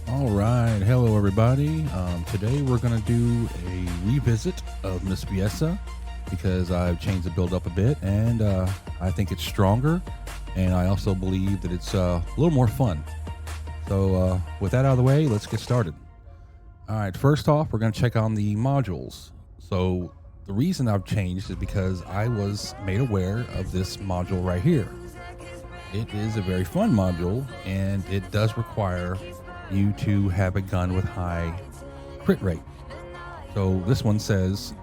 Alright, hello everybody. Today we're going to do a revisit of Miss Viessa because I've changed the build up a bit and I think it's stronger, and I also believe that it's a little more fun. So with that out of the way, let's get started. Alright, first off, we're going to check on the modules. So the reason I've changed is because I was made aware of this module right here. It is a very fun module, and it does require you to have a gun with high crit rate. So this one says,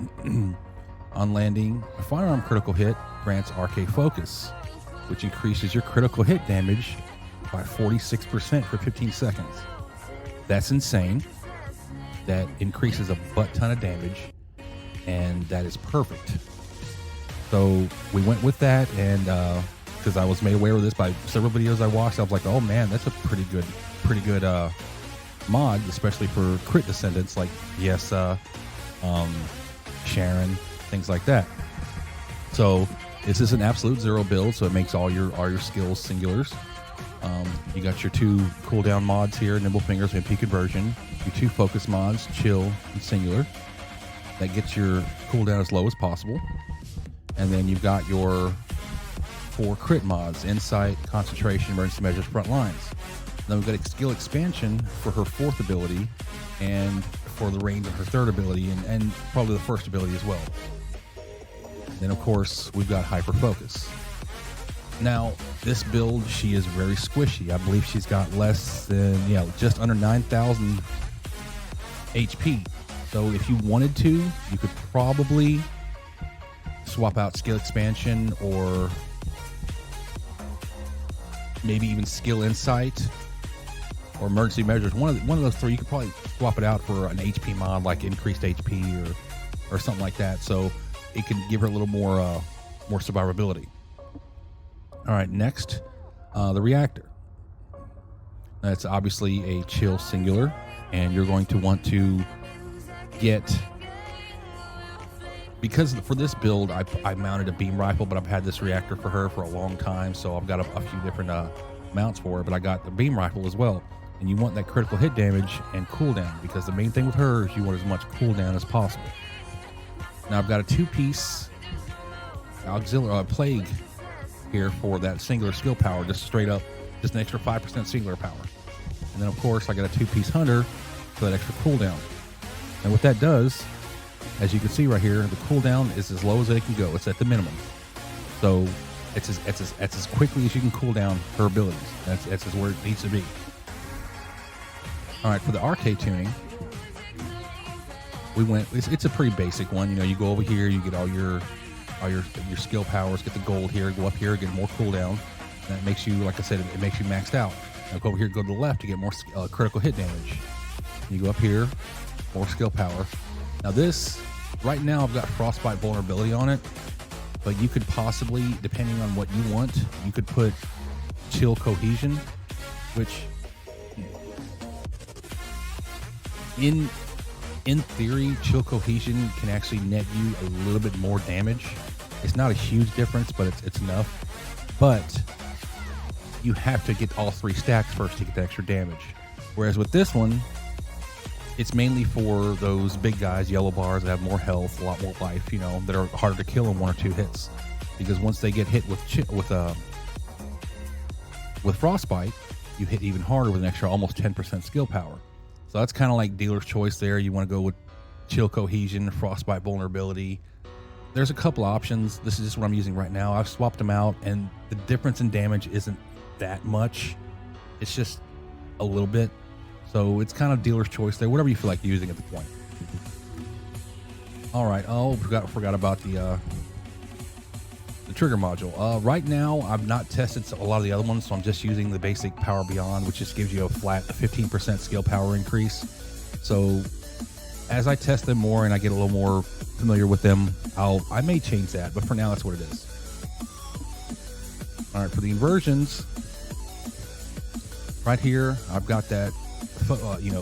on landing, a firearm critical hit grants RK focus, which increases your critical hit damage by 46% for 15 seconds. That's insane. That increases a butt ton of damage, and that is perfect. So we went with that, and because I was made aware of this by several videos I watched, I was like, oh man, that's a pretty good mod, especially for crit descendants like Viessa, Sharon, things like that. So this is an absolute zero build, so it makes all your skills singulars. You got your two cooldown mods here, Nimble Fingers and Peak Conversion. Your two focus mods, Chill and Singular. That gets your cooldown as low as possible. And then you've got your 4 crit mods, Insight, Concentration, Emergency Measures, Front Lines. Then we've got a skill expansion for her 4th ability and for the range of her 3rd ability and probably the 1st ability as well. Then of course we've got Hyper Focus. Now this build, she is very squishy. I believe she's got less than, just under 9,000 HP. So if you wanted to, you could probably swap out skill expansion or maybe even skill insight or emergency measures. One of those three, you could probably swap it out for an HP mod like increased HP or something like that. So it can give her a little more survivability. All right, next, the reactor. That's obviously a chill singular, and you're going to want to get, because for this build I mounted a beam rifle, but I've had this reactor for her for a long time, so I've got a few different mounts for her, but I got the beam rifle as well. And you want that critical hit damage and cooldown, because the main thing with her is you want as much cooldown as possible. Now I've got a 2-piece auxiliary plague here for that singular skill power, just straight up, just an extra 5% singular power. And then of course I got a 2-piece hunter for that extra cooldown. And what that does, as you can see right here, the cooldown is as low as it can go. It's at the minimum. So it's as quickly as you can cool down her abilities. That's where it needs to be. All right, for the RK tuning, we went. It's a pretty basic one. You go over here, you get all your skill powers, get the gold here, go up here, get more cooldown. And that makes you, like I said, it makes you maxed out. Now go over here, go to the left to get more critical hit damage. You go up here, more skill power. Now this, right now I've got frostbite vulnerability on it, but you could possibly, depending on what you want, you could put chill cohesion, which in theory, chill cohesion can actually net you a little bit more damage. It's not a huge difference, but it's enough. But you have to get all 3 stacks first to get the extra damage. Whereas with this one, it's mainly for those big guys, yellow bars, that have more health, a lot more life, you know, that are harder to kill in 1 or 2 hits. Because once they get hit with frostbite, you hit even harder with an extra almost 10% skill power. So that's kind of like dealer's choice there. You want to go with chill cohesion, frostbite vulnerability. There's a couple options. This is just what I'm using right now. I've swapped them out, and the difference in damage isn't that much. It's just a little bit. So it's kind of dealer's choice there, whatever you feel like using at the point. All right. Oh, forgot about the trigger module. Right now, I've not tested a lot of the other ones, so I'm just using the basic Power Beyond, which just gives you a flat 15% skill power increase. So as I test them more and I get a little more familiar with them, I may change that, but for now, that's what it is. All right, for the inversions, right here, I've got that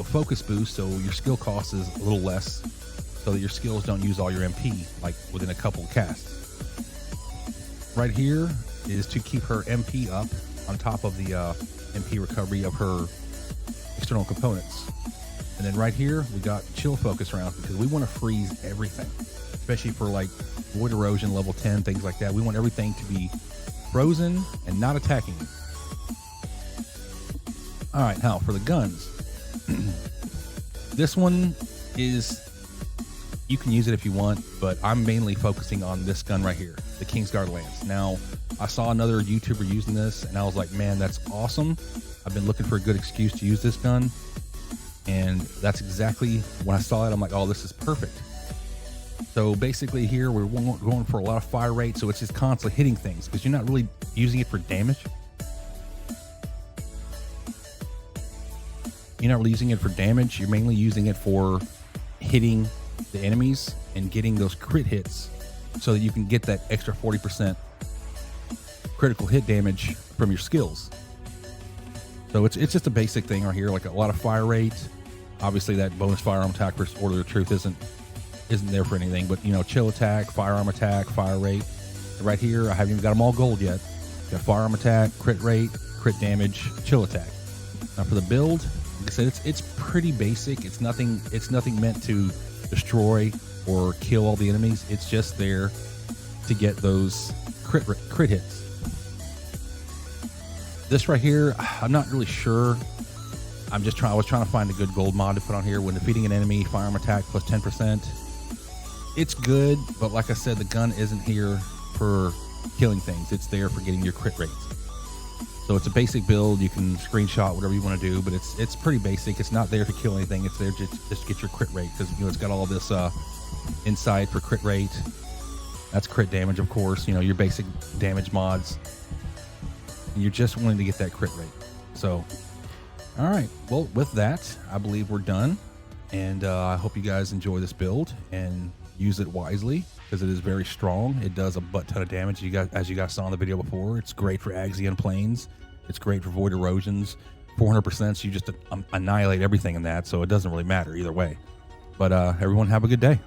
focus boost, so your skill cost is a little less, so that your skills don't use all your MP like within a couple of casts. Right here is to keep her MP up on top of the MP recovery of her external components. And then right here we got chill focus rounds, because we want to freeze everything, especially for like void erosion level 10, things like that. We want everything to be frozen and not attacking you. All right, now for the guns. This one is, you can use it if you want, but I'm mainly focusing on this gun right here, the Kingsguard Lance. Now, I saw another YouTuber using this, and I was like, man, that's awesome. I've been looking for a good excuse to use this gun, and that's exactly, when I saw it, I'm like, oh, this is perfect. So basically here, we're going for a lot of fire rate, so it's just constantly hitting things, because you're not really using it for damage. You're not really using it for damage. You're mainly using it for hitting the enemies and getting those crit hits, so that you can get that extra 40% critical hit damage from your skills. So it's just a basic thing right here, like a lot of fire rate. Obviously that bonus firearm attack versus Order of Truth isn't there for anything, but you know, chill attack, firearm attack, fire rate. Right here, I haven't even got them all gold yet. Got firearm attack, crit rate, crit damage, chill attack. Now for the build, like I said, it's pretty basic. It's nothing meant to destroy or kill all the enemies. It's just there to get those crit hits. This right here, I'm not really sure. I was trying to find a good gold mod to put on here. When defeating an enemy, firearm attack plus 10%. It's good, but like I said, the gun isn't here for killing things. It's there for getting your crit rates. So it's a basic build. You can screenshot whatever you want to do, but it's pretty basic. It's not there to kill anything. It's there to just get your crit rate, because you know it's got all this inside for crit rate. That's crit damage, of course. You know, your basic damage mods. And you're just wanting to get that crit rate. So, all right. Well, with that, I believe we're done. And I hope you guys enjoy this build and use it wisely, because it is very strong. It does a butt ton of damage. As you guys saw in the video before, it's great for Axiom planes. It's great for void erosions. 400%, so you just annihilate everything in that, so it doesn't really matter either way. But everyone have a good day.